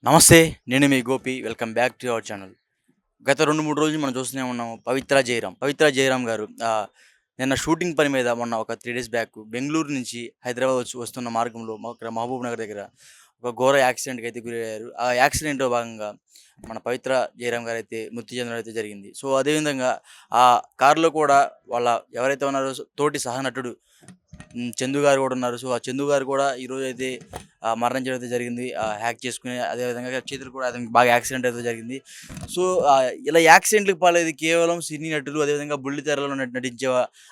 నమస్తే. నేను మీ Gopi. Welcome back to our channel. గత 2, 3 రోజులు మనం చూస్తూనే ఉన్నాము. పవిత్ర జయరాం గారు నిన్న షూటింగ్ పని మీద మొన్న ఒక 3 డేస్ బ్యాక్ బెంగుళూరు నుంచి హైదరాబాద్ వస్తున్న మార్గంలో ఇక్కడ మహబూబ్ నగర్ దగ్గర ఒక ఘోర యాక్సిడెంట్‌కి అయితే గురయ్యారు. ఆ యాక్సిడెంట్‌లో భాగంగా మన పవిత్ర జయరాం గారైతే మృతి చెందడం అయితే జరిగింది. సో, అదే విధంగా ఆ కార్‌లో కూడా వాళ్ళ ఎవరైతే ఉన్నారో తోటి సహనటుడు చందు గారు గూడా ఉన్నారు. సో, ఆ చందు గారు కూడా ఈరోజైతే మరణించడం అయితే జరిగింది. హ్యాక్ చేసుకొని అదే విధంగా చేతులు కూడా అతనికి బాగా యాక్సిడెంట్ అయితే జరిగింది. సో, ఇలా యాక్సిడెంట్‌లకి పాలయ్యేది కేవలం సినీ నటులు, అదేవిధంగా బుల్లితెరలో నటించే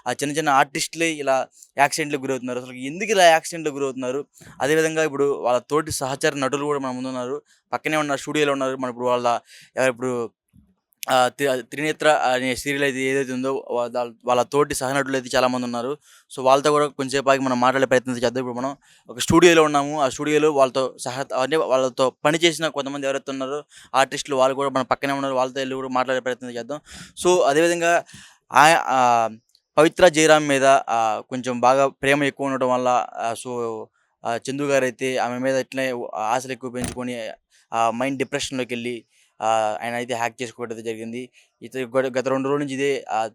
ఆ చిన్న చిన్న ఆర్టిస్టులే ఇలా యాక్సిడెంట్‌లకి గురవుతున్నారు. అసలు ఎందుకు ఇలా యాక్సిడెంట్‌లకి గురవుతున్నారు? అదేవిధంగా ఇప్పుడు వాళ్ళ తోటి సహచర నటులు కూడా మన ముందున్నారు. పక్కనే ఉన్న స్టూడియోలో ఉన్నారు. మన ఇప్పుడు వాళ్ళ ఇప్పుడు 'త్రినేత్ర' అనే సీరియల్ అయితే ఏదైతే ఉందో వాళ్ళ తోటి సహనటులైతే చాలామందున్నారు. సో, వాళ్ళతో కూడా కొంచెంసేపు ఆగి మనం మాట్లాడే ప్రయత్నం చేద్దాం. ఇప్పుడు మనం ఒక స్టూడియోలో ఉన్నాము. ఆ స్టూడియోలో వాళ్ళతో అంటే వాళ్ళతో పని చేసిన కొంతమంది ఎవరైతే ఉన్నారో ఆర్టిస్టులు వాళ్ళు కూడా మన పక్కనే ఉన్నారు. వాళ్ళతో ఎళ్లి కూడా మాట్లాడే ప్రయత్నం చేద్దాం. సో, అదేవిధంగా ఆహ్, ఆహ్, 'పవిత్ర జయరాం' మీద కొంచెం బాగా ప్రేమ ఎక్కువ ఉండడం వల్ల సో, చందు గారైతే ఆమె మీద ఇట్లనే ఆశలు ఎక్కువ పెంచుకొని మైండ్ డిప్రెషన్‌లోకెళ్ళి ఆయనైతే హ్యాక్ చేసుకోవడం అయితే జరిగింది. గత 2 రోజుల నుంచి ఇదే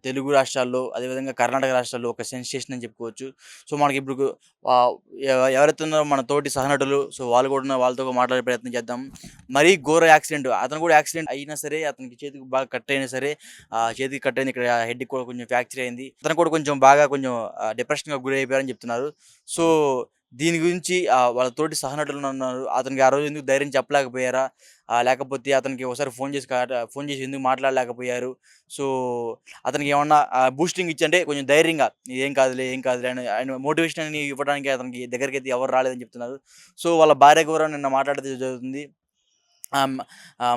తెలుగు రాష్ట్రాల్లో, అదేవిధంగా కర్ణాటక రాష్ట్రాల్లో ఒక సెన్సేషన్ అని చెప్పుకోవచ్చు. సో, మనకిప్పుడు ఆహ్, ఎవరైతే ఉన్నారో మన తోటి సహనటులు, సో, వాళ్ళు కూడా ఉన్నారు. వాళ్ళతో కూడా మాట్లాడే ప్రయత్నం చేద్దాం. మరీ ఘోర యాక్సిడెంట్ అతను కూడా యాక్సిడెంట్ అయినా సరే, అతనికి చేతికి బాగా కట్ అయినా సరే, చేతికి కట్ అయింది. ఇక్కడ హెడ్‌కి కూడా కొంచెం ఫ్రాక్చర్ అయింది. అతను కూడా కొంచెం డిప్రెషన్‌గా గురయిపోయారని చెప్తున్నారు. సో, దీని గురించి వాళ్ళ తోటి సహనటులున్నారు. అతనికి ఆ రోజు ఎందుకు ధైర్యం చెప్పలేకపోయారా? లేకపోతే అతనికి ఒకసారి ఫోన్ చేసి ఎందుకు మాట్లాడలేకపోయారు? సో, అతనికేమన్నా బూస్టింగ్ ఇచ్చి అంటే కొంచెం ధైర్యంగా "ఏం కాదులే, ఏం కాదులే" అని ఆయన మోటివేషన్ అని ఇవ్వడానికి అతనికి దగ్గరికైతే ఎవరు రాలేదని చెప్తున్నారు. సో, వాళ్ళ భార్య కూడా నిన్న మాట్లాడడం జరుగుతుంది. ఆహ్, హ్మ్.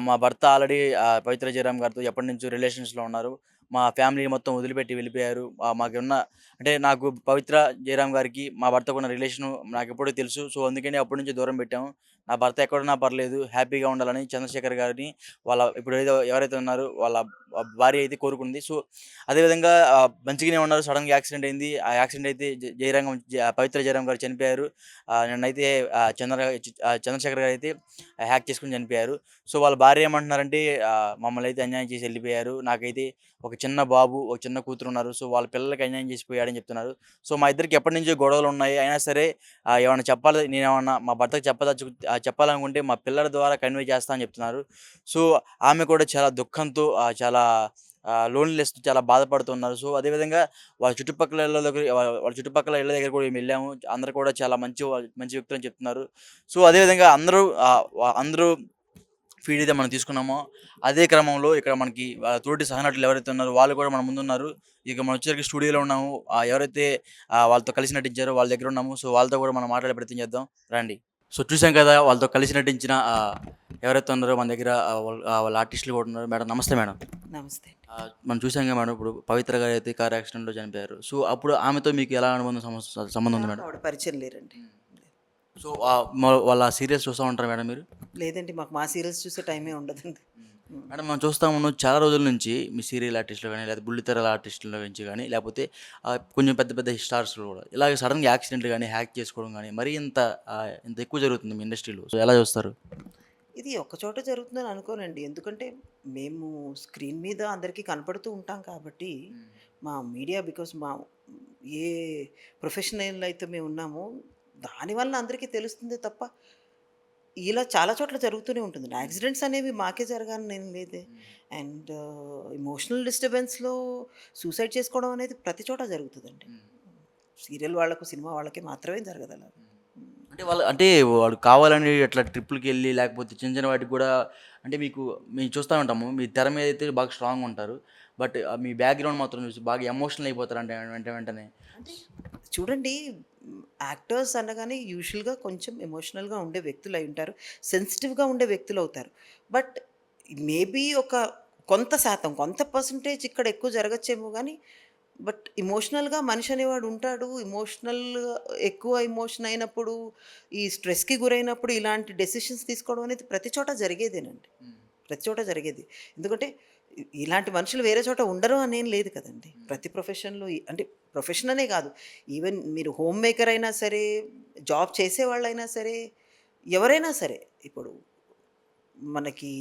మా భర్త ఆల్రెడీ పవిత్ర జయరామ్ గారితో ఎప్పటినుంచో రిలేషన్స్‌లో ఉన్నారు. మా ఫ్యామిలీ మొత్తం వదిలిపెట్టి వెళ్ళిపోయారు. అంటే నాకు పవిత్ర జయరామ్ గారికి మా భర్తకున్న రిలేషను నాకెప్పుడో తెలుసు. సో, అందుకని అప్పటి నుంచి దూరం పెట్టాము. నా భర్త ఎక్కడున్నా పర్లేదు హ్యాపీగా ఉండాలని చంద్రశేఖర్ గారిని ఇప్పుడు ఎవరైతే ఉన్నారో వాళ్ళ భార్య అయితే కోరుకుంది. సో, అదే విధంగా మంచిగానే ఉన్నారు. సడెన్‌గా యాక్సిడెంట్ అయింది. ఆ యాక్సిడెంట్ అయితే పవిత్ర జయరామ్ గారు చనిపోయారు. నిన్నైతే చంద్రశేఖర్ గారైతే హ్యాక్ చేసుకొని చనిపోయారు. సో, వాళ్ళ భార్య ఏమంటున్నారంటే మమ్మల్ని అయితే అన్యాయం చేసి ఎళ్ళిపోయారు. నాకైతే ఒక చిన్న బాబు, ఒక చిన్న కూతురున్నారు. సో, వాళ్ళ పిల్లలకి అన్యాయం చేసి పోయాడని చెప్తున్నారు. సో, మా ఇద్దరికి ఎప్పటినుంచో గొడవలున్నాయి. అయినా సరే ఏమన్నా నేనేమన్నా మా భర్తకి చెప్పాలనుకుంటే మా పిల్లల ద్వారా కన్వే చేస్తా అని చెప్తున్నారు. సో, ఆమె కూడా చాలా దుఃఖంతో చాలా లోన్‌లీనెస్‌తో చాలా బాధపడుతున్నారు. సో, అదే విధంగా వాళ్ళ చుట్టుపక్కల ఇళ్ళ దగ్గర కూడా వెళ్ళాము. అందరూ కూడా చాలా మంచి వ్యక్తులని చెప్తున్నారు. సో, అదే విధంగా అందరూ ఫీడ్ అయితే మనం తీసుకున్నామో, అదే క్రమంలో ఇక్కడ మనకి తోటి సహనటులు ఎవరైతే ఉన్నారో వాళ్ళు కూడా మన ముందున్నారు. ఇక మనం వచ్చేసరికి స్టూడియోలో ఉన్నాము. ఎవరైతే వాళ్ళతో కలిసి నటించారో వాళ్ళ దగ్గర ఉన్నాము. సో, వాళ్ళతో కూడా మనం మాట్లాడే ప్రయత్నం చేద్దాం. రండి. సో, చూసాం కదా! వాళ్ళతో కలిసి నటించిన ఎవరైతే ఉన్నారో మన దగ్గర వాళ్ళ ఆర్టిస్టులు కూడా ఉన్నారు. మేడం నమస్తే మేడం. నమస్తే. మనం చూసాం కదా మేడం ఇప్పుడు పవిత్ర గారైతే కార్ యాక్సిడెంట్‌లో చనిపోయారు. సో, అప్పుడు ఆమెతో మీకు ఎలా సంబంధం ఉంది నాకు మేడం? ఆవిడ పరిచయం లేరండి. హ్మ్. సో, వాళ్ళ సీరియల్స్ చూస్తా ఉంటారా మేడం మీరు? లేదండి, మాకు మా సీరియల్స్ చూసే టైమే ఉండదండి. హ్మ్. హ్మ్. మేడం మనం చూస్తా ఉన్నాం చాలా రోజుల నుంచి మీ సీరియల్ ఆర్టిస్ట్‌లు గాని, లేదా బుల్లితెరల ఆర్టిస్ట్‌ల నుంచి గాని, లేపోతే కొంచెం పెద్ద పెద్ద స్టార్స్‌లో గూడా ఇలాగ సడెన్‌గా యాక్సిడెంట్లు గాని, హ్యాక్ చేసుకోవడం గాని, మరీ ఇంత ఎక్కువ జరుగుతుంది మీ ఇండస్ట్రీలో. సో, ఎలా చూస్తారు? ఇది ఒక్క చోట జరుగుతుందని అనుకోనండి. ఎందుకంటే మేము స్క్రీన్ మీద అందరికీ కనపడుతూ ఉంటాం కాబట్టి, హ్మ్. మా మీడియా బికాస్ ఏ ప్రొఫెషనల్ అయితే మేమున్నామో దానివల్ల అందరికీ తెలుస్తుందే తప్ప, ఇలా చాలా చోట్ల జరుగుతూనే ఉంటుందండి. హ్మ్. యాక్సిడెంట్స్ అనేవి మాకే జరగాలని ఏం లేదే. హ్మ్. అండ్ ఎమోషనల్ డిస్టర్బెన్స్‌లో సూసైడ్ చేసుకోవడం అనేది ప్రతి చోట జరుగుతదండి. హ్మ్. సీరియల్ వాళ్ళకు, సినిమా వాళ్ళకి మాత్రమే జరగదలాగా. హ్మ్. హ్మ్. అంటే వాడు కావాలని అట్లా ట్రిప్పులకెళ్ళి లేకపోతే చిన్న చిన్న వాటికి గూడా అంటే మేము చూస్తా ఉంటాము. మీ తెర మీద అయితే బాగా స్ట్రాంగ్‌గా ఉంటారు. బట్ మీ బ్యాక్‌గ్రౌండ్ మాత్రం చూసి బాగా ఎమోషనల్ అయిపోతారంట వెంటనే. అంటే చూడండి, యాక్టర్స్ అనగానే యూజువల్‌గా కొంచెం ఎమోషనల్‌గా ఉండే వ్యక్తులై ఉంటారు. సెన్సిటివ్‌గా ఉండే వ్యక్తులవుతారు. బట్ మేబీ ఒక కొంత శాతం, కొంత పర్సెంటేజ్ ఇక్కడ ఎక్కువ జరగచ్చేమో గానీ, బట్ ఎమోషనల్‌గా మనిషి అనేవాడు ఉంటాడు. ఎక్కువ ఎమోషన్ అయినప్పుడు, ఈ స్ట్రెస్‌కి గురైనప్పుడు ఇలాంటి డెసిషన్స్ తీసుకోవడం అనేది ప్రతి చోట జరిగేదేనండి. హ్మ్. ప్రతి చోట జరిగేది. ఎందుకంటే ఇలాంటి మనుషులు వేరే చోట ఉండరు అనేం లేదు కదండీ. హ్మ్. ప్రతి ప్రొఫెషన్‌లో అంటే ప్రొఫెషన్ అనే కాదు. ఈవెన్ మీరు హోమ్ మేకర్ అయినా సరే, జాబ్ చేసేవాళ్ళైనా సరే, ఎవరైనా సరే ఇప్పుడు మనకి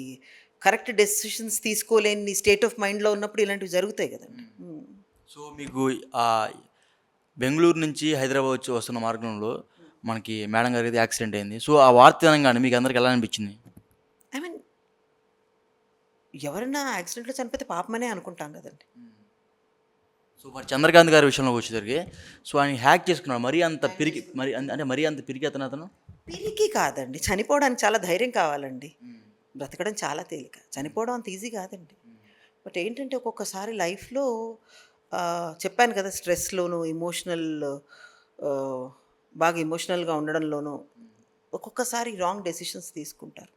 కరెక్ట్ డెసిషన్స్ తీసుకోలేని స్టేట్ ఆఫ్ మైండ్‌లో ఉన్నప్పుడు ఇలాంటివి జరుగుతాయి గదండీ. హ్మ్. సో మీకు బెంగుళూరు నుంచి హైదరాబాద్ వస్తున్న మార్గంలో మనకి మేడం గారికైతే యాక్సిడెంట్ అయింది. సో ఆ వార్త వినంగానే మీకు అందరికి ఎలా అనిపించింది? ఐ మీన్ ఎవరైనా యాక్సిడెంట్‌లో చనిపోతే పాపమనే అనుకుంటాం గదండీ. సో మరి చంద్రకాంత్ గారి విషయంలోకి వచ్చేసరికి సో ఆయన హ్యాక్ చేసుకున్నాడు. మరీ అంత పిరికి మరి అంటే మరీ అంత పిరికి అతను. పిరికి కాదండి. చనిపోవడానికి చాలా ధైర్యం కావాలండి. బ్రతకడం చాలా తేలిక. చనిపోవడం అంత ఈజీ కాదండి. బట్ ఏంటంటే ఒక్కొక్కసారి లైఫ్‌లో చెప్పాను కదా! స్ట్రెస్‌లోను, ఆహ్, బాగా ఎమోషనల్‌గా ఉండడంలోనూ ఒక్కొక్కసారి రాంగ్ డెసిషన్స్ తీసుకుంటారు.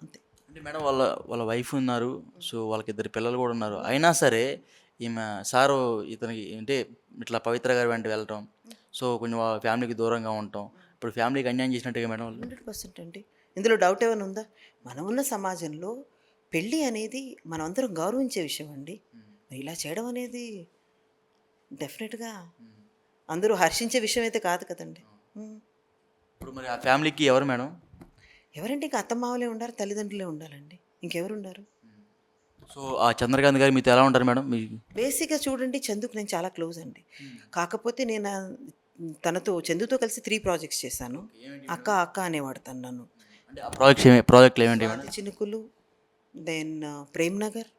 అంతే. అంటే మేడం వాళ్ళ వాళ్ళ వైఫ్ ఉన్నారు. సో వాళ్ళకి ఇద్దరు పిల్లలు కూడా ఉన్నారు. అయినా సరే ఈమె సారు ఇతనికి అంటే ఇట్లా పవిత్ర గారి వెంట వెళ్ళటం. సో కొంచెం వాళ్ళ ఫ్యామిలీకి దూరంగా ఉండటం. ఇప్పుడు ఫ్యామిలీకి అన్యాయం చేసినట్టుగా మేడం వాళ్ళు. 100% అండి. ఇందులో డౌట్ ఏమైనా ఉందా? మనమున్న సమాజంలో పెళ్లి అనేది మనమందరం గౌరవించే విషయం అండి. మరి ఇలా చేయడం అనేది డెఫినిట్‌గా అందరూ హర్షించే విషయం అయితే కాదు కదండీ. హ్మ్. ఇప్పుడు మరి ఆ ఫ్యామిలీకి ఎవరు మేడం? ఎవరంటే ఇంక అత్తమామలే ఉండాలి, తల్లిదండ్రులే ఉండాలండి. ఇంకెవరుండారు? సో ఆ చంద్రకాంత్ గారు మీతో ఎలా ఉంటారు మేడం? బేసిక్‌గా చూడండి చందుకి నేను చాలా క్లోజ్ అండి. కాకపోతే నేను తనతో చందుతో కలిసి 3 ప్రాజెక్ట్స్ చేశాను. అక్క, అక్క అనేవాడు తను నన్ను. అంటే ఆ ప్రాజెక్ట్‌లు ఏమేంటి మేడం? 'స్వాతి చినుకులు', దెన్ 'ప్రేమ్ నగర్',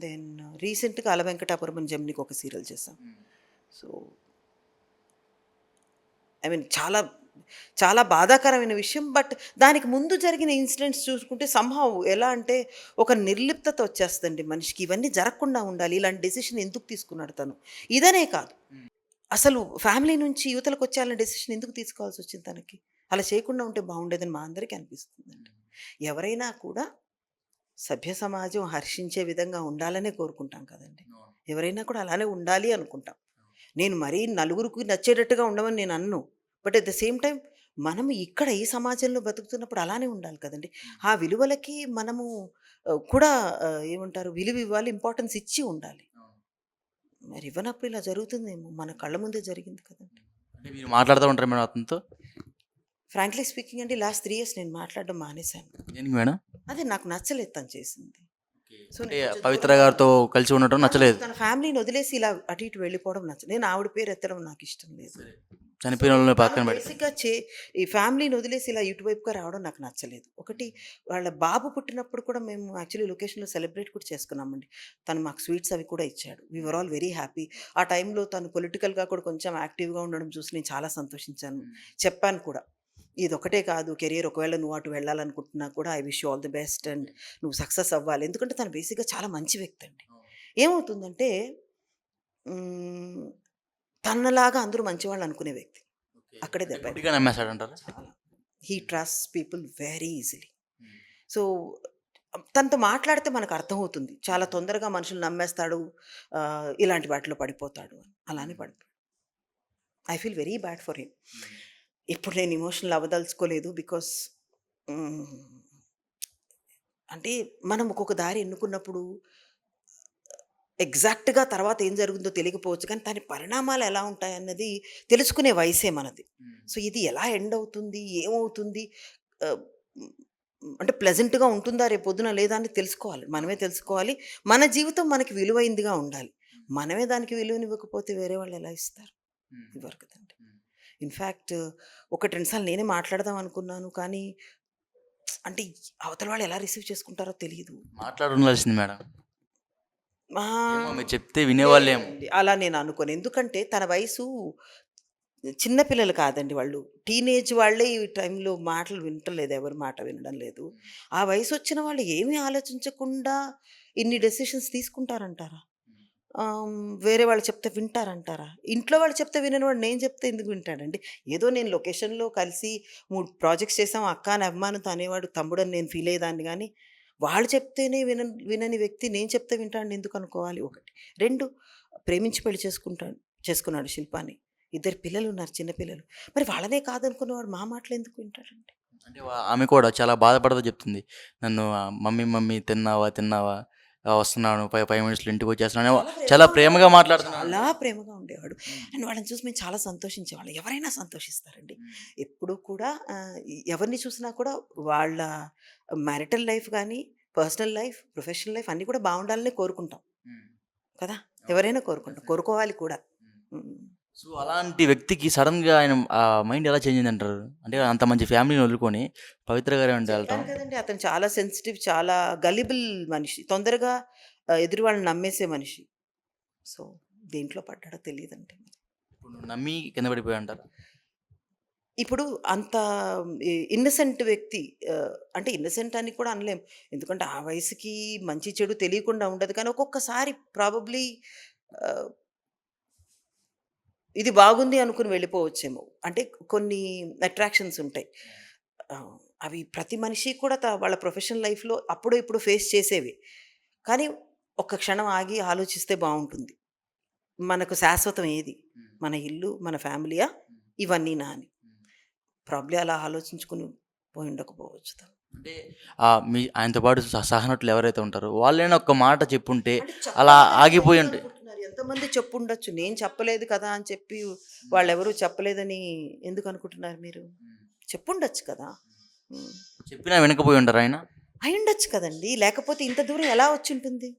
దెన్ రీసెంట్‌గా 'అల వెంకటాపురం' అని జెమినీకి ఒక సీరియల్ చేశాం. సో, ఐ మీన్ చాలా, చాలా బాధాకరమైన విషయం. బట్ దానికి ముందు జరిగిన ఇన్సిడెంట్స్ చూసుకుంటే సంహౌ ఎలా అంటే ఒక నిర్లిప్తత వచ్చేస్తదండి మనిషికి. ఇవన్నీ జరగకుండా ఉండాలి. ఇలాంటి డెసిషన్ ఎందుకు తీసుకున్నాడు తను? ఇదనే కాదు. అసలు ఫ్యామిలీ నుంచి యువతలకొచ్చేయాలనే డెసిషన్ ఎందుకు తీసుకోవాల్సొచ్చింది తనకి? అలా చేయకుండా ఉంటే బావుండేదని మా అందరికీ అనిపిస్తుందండి. ఎవరైనా కూడా సభ్య సమాజం హర్షించే విధంగా ఉండాలనే కోరుకుంటాం కదండీ! ఎవరైనా కూడా అలానే ఉండాలి అనుకుంటాం. నేను మరీ నలుగురికి నచ్చేటట్టుగా ఉండమని నేను అనను. But at the same time మనము ఇక్కడ ఈ సమాజంలో బతుకుతున్నప్పుడు అలానే ఉండాలి కదండీ! ఆ విలువలకి మనము కూడా ఏమంటారు విలువ ఇవ్వాలి, ఇంపార్టెన్స్ ఇచ్చి ఉండాలి. మరి ఇవ్వనప్పుడు ఇలా జరుగుతుందేమో! మన కళ్ళ ముందే జరిగింది కదండీ! అంటే మీరు మాట్లాడుతూ ఉంటారా మేడం అతనితో? ఫ్రాంక్లీ స్పీకింగ్ అండి లాస్ట్ 3 ఇయర్స్ నేను మాట్లాడడం మానేశాను. దేనికి మేడం? అదే నాకు నచ్చలేదు తను చేసింది. సో, అంటే నేను కొంచెం పవిత్ర దూరంగా గారితో కలిసి ఉండటం నచ్చలేదు. తన ఫ్యామిలీని వదిలేసి ఇలా అటు ఇటు వెళ్ళిపోవడం నచ్చలేదు. నేను ఆవిడ పేరు ఎత్తడం నాకిష్టం లేదు. సో, చనిపోయిన వాళ్ళని తను పక్కన పెడితే. బేసిక్‌గా ఈ ఫ్యామిలీని వదిలేసి ఇలా ఇటువైపుగా రావడం నాకు నచ్చలేదు. ఒకటి వాళ్ళ బాబు పుట్టినప్పుడు కూడా మేము యాక్చువల్లీ లొకేషన్‌లో సెలబ్రేట్ కూడా చేసుకున్నామండి. తను మాకు స్వీట్స్ అవి కూడా ఇచ్చాడు. వి వర్ ఆల్ వెరీ హ్యాపీ. ఆ టైంలో తను పొలిటికల్‌గా కూడా కొంచెం యాక్టివ్‌గా ఉండడం చూసి నేను చాలా సంతోషించాను. చెప్పాను కూడా. ఇదొక్కటే కాదు కెరియర్ ఒకవేళ నువ్వు అటు వెళ్ళాలనుకుంటున్నా కూడా I wish you all the best and నువ్వు సక్సెస్ అవ్వాలి. ఎందుకంటే తను బేసిక్‌గా చాలా మంచి వ్యక్తి అండి. ఏమవుతుందంటే హ్మ్, తనలాగా అందరూ మంచివాళ్ళు అనుకునే వ్యక్తి. అక్కడే అంటే దెబ్బ గుడ్డిగా నమ్మేసాడంటారా? చాలా. He trusts people very easily. So, తనతో మాట్లాడితే మనకు అర్థమవుతుంది. చాలా తొందరగా మనుషులు నమ్మేస్తాడు. ఇలాంటి వాటిలో పడిపోతాడు అని. అలానే పడిపోయాడు. I feel very bad for him. ఇప్పుడు నేను ఎమోషనల్ అవ్వదలుచుకోలేదు. బికాస్ హ్మ్, అంటే మనం ఒక్కొక్క దారి ఎన్నుకున్నప్పుడు ఎగ్జాక్ట్‌గా తర్వాత ఏం జరుగుతుందో తెలియకపోవచ్చు. కానీ దాని పరిణామాలు ఎలా ఉంటాయన్నది తెలుసుకునే వయసే మనది. సో, ఇది ఎలా ఎండ్ అవుతుంది? ఏమవుతుంది? ఆహ్, హ్మ్, అంటే ప్లెజెంట్‌గా ఉంటుందా రేపొద్దున లేదా అని తెలుసుకోవాలి. మనమే తెలుసుకోవాలి. మన జీవితం మనకి విలువైందిగా ఉండాలి. మనమే దానికి విలువనివ్వకపోతే వేరే వాళ్ళు ఎలా ఇస్తారు? ఇవ్వరు కదండీ. ఇన్‌ఫాక్ట్ ఒకటి, 2 సార్లు నేనే మాట్లాడదాం అనుకున్నాను. కానీ అంటే అవతల వాళ్ళు ఎలా రిసీవ్ చేసుకుంటారో తెలీదు. మాట్లాడుండాల్సింది మేడం. ఆ! ఏమో మీరు చెప్తే వినేవాళ్ళేమో. లేదండి. అలా నేను అనుకోను. ఎందుకంటే తన వయసు చిన్న పిల్లలు కాదండి వాళ్ళు. టీనేజ్ వాళ్ళే ఈ టైంలో మాటలు వింటలేదు. ఎవరి మాట వినడం లేదు. ఆ వయసొచ్చిన వాళ్ళు ఏమీ ఆలోచించకుండా ఇన్ని డెసిషన్స్ తీసుకుంటారంటారా? వేరే వాళ్ళు చెప్తే వింటారంటారా? ఇంట్లో వాళ్ళు చెప్తే విననివాడు నేను చెప్తే ఎందుకు వింటాడండి? ఏదో నేను లొకేషన్‌లో కలిసి 3 ప్రాజెక్ట్స్ చేసాం. అక్క అని అభిమానంతో అనేవాడు తమ్ముడని నేను ఫీల్ అయ్యేదాన్ని గానీ, వాళ్ళు చెప్తేనే వినని వ్యక్తి నేను చెప్తే వింటాడని ఎందుకు అనుకోవాలి? ఒకటి. 2 ప్రేమించి పెళ్లి చేసుకున్నాడు శిల్పాని. ఇద్దరు పిల్లలున్నారు చిన్న పిల్లలు. మరి వాళ్ళనే కాదనుకున్నవాడు మా మాటలు ఎందుకు వింటాడండి? అంటే ఆమె కూడా చాలా బాధపడుతూ చెప్తుంది. నన్ను మమ్మీ మమ్మీ తిన్నావా? తిన్నావా? వస్తున్నాను 5 మినిట్స్‌లో ఇంటికొచ్చేస్తున్నాను" చాలా చాలా ప్రేమగా ప్రేమగా ఉండేవాడు. మాట్లాడుతున్నాడు. చాలా ప్రేమగా ఉండేవాడు. అండ్ వాళ్ళని చూసి మేము చాలా సంతోషించేవాళ్ళం. ఎవరైనా సంతోషిస్తారండి. ఎప్పుడూ కూడా ఎవరిని చూసినా కూడా వాళ్ళ మ్యారిటల్ లైఫ్ గానీ, పర్సనల్ లైఫ్, ప్రొఫెషనల్ లైఫ్ అన్నీ కూడా బావుండాలనే కోరుకుంటాం కదా! ఎవరైనా కోరుకుంటాం. కోరుకోవాలి కూడా. హ్మ్. సో, అలాంటి వ్యక్తికి సడెన్‌గా ఆయన మైండ్ ఎలా చేంజ్ అయిందంటారు? అంటే అంత మంచి ఫ్యామిలీని వదులుకొని పవిత్ర గారి వెంట వెళ్ళటం. చెప్పాను కదండీ! అతను చాలా సెన్సిటివ్, చాలా గలిబుల్ మనిషి. తొందరగా ఎదురు వాళ్ళని నమ్మేసే మనిషి. సో, దేంట్లో పడ్డాడో తెలీదండి. ఇప్పుడు నమ్మి కింద పడిపోయాడంటారా? ఇప్పుడు అంత ఇన్నోసెంట్ వ్యక్తి అంటే ఇన్నోసెంట్ అని కూడా అనలేం. ఎందుకంటే ఆ వయసుకి మంచి చెడు తెలియకుండా ఉండదు. కానీ ఒక్కొక్కసారి ప్రాబబ్లీ ఆహ్, ఇది బాగుంది అనుకుని వెళ్ళిపోవచ్చేమో. అంటే కొన్ని అట్రాక్షన్స్ ఉంటాయి. ఆహ్, అవి ప్రతి మనిషి కూడా వాళ్ళ ప్రొఫెషనల్ లైఫ్‌లో అప్పుడో ఇప్పుడో ఫేస్ చేసేవే. కానీ ఒక్క క్షణం ఆగి ఆలోచిస్తే బావుంటుంది. మనకు శాశ్వతం ఏది? మన ఇల్లు, మన ఫ్యామిలీయా? ఇవన్నీనా అని. ప్రాబ్లీ అలా ఆలోచించుకొని పోయుండకపోవచ్చు తను. అంటే ఆయనతో పాటు సహనటులు ఎవరైతే ఉంటారో వాళ్ళైనా ఒక్క మాట చెప్పుంటే అంటే అలా చెప్పలేదని ఆగిపోయి ఉంటే. ఎందుకనుకుంటున్నారు? ఎంతమంది చెప్పుండొచ్చు. నేను చెప్పలేదు కదా! అని చెప్పి వాళ్ళెవరు చెప్పలేదని ఎందుకనుకుంటున్నారు మీరు? చెప్పుండొచ్చు కదా! హ్మ్. చెప్పినా వినకపోయి ఉంటారా ఆయన? అయ్యుండొచ్చు కదండీ! లేకపోతే ఇంత దూరం ఎలా వచ్చుంటుంది?